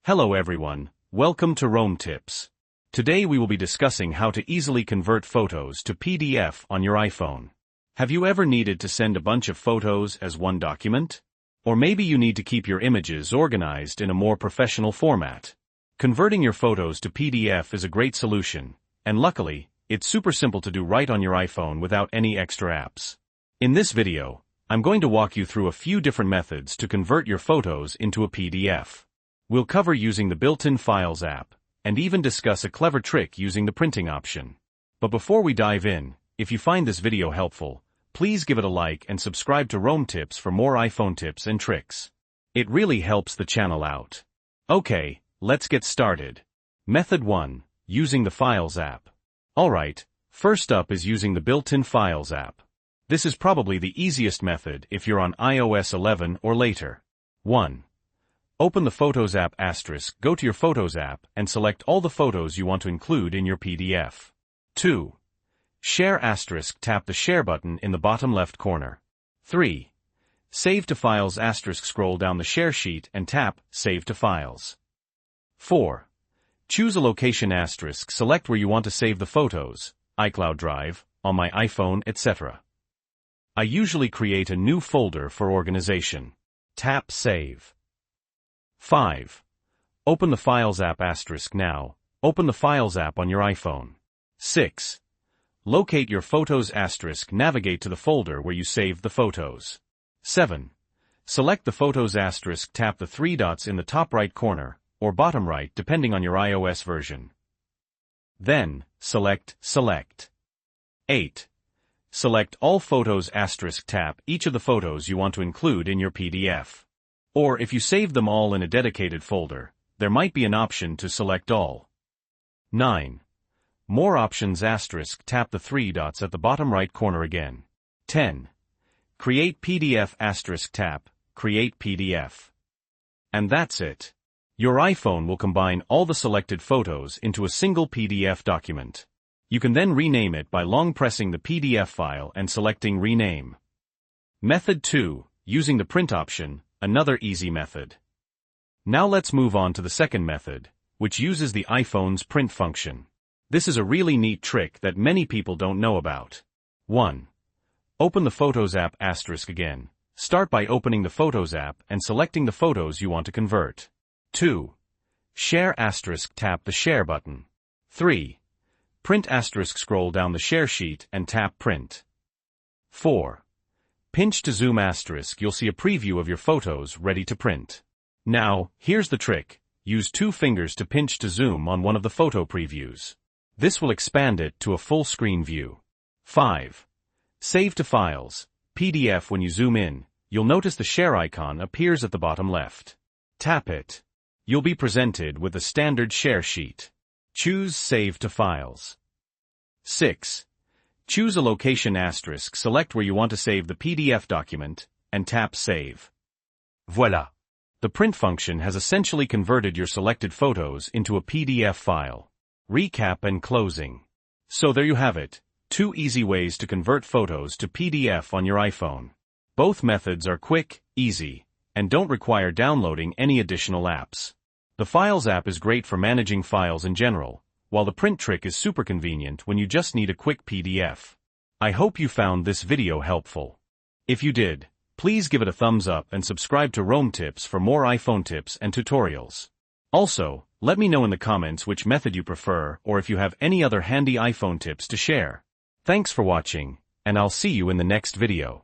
Hello everyone, welcome to Rome Tips. Today we will be discussing how to easily convert photos to PDF on your iPhone. Have you ever needed to send a bunch of photos as one document? Or maybe you need to keep your images organized in a more professional format. Converting your photos to PDF is a great solution, and luckily, it's super simple to do right on your iPhone without any extra apps. In this video, I'm going to walk you through a few different methods to convert your photos into a PDF. We'll cover using the built-in Files app, and even discuss a clever trick using the printing option. But before we dive in, if you find this video helpful, please give it a like and subscribe to Rome Tips for more iPhone tips and tricks. It really helps the channel out. Okay, let's get started. Method 1. Using the Files app. Alright, first up is using the built-in Files app. This is probably the easiest method if you're on iOS 11 or later. 1. Open the Photos app *, go to your Photos app and select all the photos you want to include in your PDF. 2. Share *, tap the Share button in the bottom left corner. 3. Save to Files *, scroll down the Share sheet and tap Save to Files. 4. Choose a location *, select where you want to save the photos, iCloud Drive, on my iPhone, etc. I usually create a new folder for organization. Tap Save. 5. Open the Files app * now. Open the Files app on your iPhone. 6. Locate your Photos *, navigate to the folder where you saved the photos. 7. Select the Photos *, tap the three dots in the top right corner, or bottom right depending on your iOS version. Then, select. 8. Select all Photos * tap each of the photos you want to include in your PDF. Or if you save them all in a dedicated folder, there might be an option to select all. 9. More options * tap the three dots at the bottom right corner again. 10. Create PDF * tap Create PDF. And that's it. Your iPhone will combine all the selected photos into a single PDF document. You can then rename it by long pressing the PDF file and selecting Rename. Method 2. Using the print option. Another easy method. Now let's move on to the second method, which uses the iPhone's print function. This is a really neat trick that many people don't know about. 1. Open the Photos app * again. Start by opening the Photos app and selecting the photos you want to convert. 2. Share * tap the Share button. 3. Print * scroll down the Share sheet and tap Print. 4. Pinch to zoom * you'll see a preview of your photos ready to print. Now, here's the trick. Use 2 fingers to pinch to zoom on one of the photo previews. This will expand it to a full screen view. 5. Save to Files, PDF. When you zoom in, you'll notice the Share icon appears at the bottom left. Tap it. You'll be presented with a standard Share sheet. Choose Save to Files. 6. Choose a location *, select where you want to save the PDF document, and tap Save. Voila! The print function has essentially converted your selected photos into a PDF file. Recap and closing. So there you have it, 2 easy ways to convert photos to PDF on your iPhone. Both methods are quick, easy, and don't require downloading any additional apps. The Files app is great for managing files in general, while the print trick is super convenient when you just need a quick PDF. I hope you found this video helpful. If you did, please give it a thumbs up and subscribe to Rome Tips for more iPhone tips and tutorials. Also, let me know in the comments which method you prefer or if you have any other handy iPhone tips to share. Thanks for watching, and I'll see you in the next video.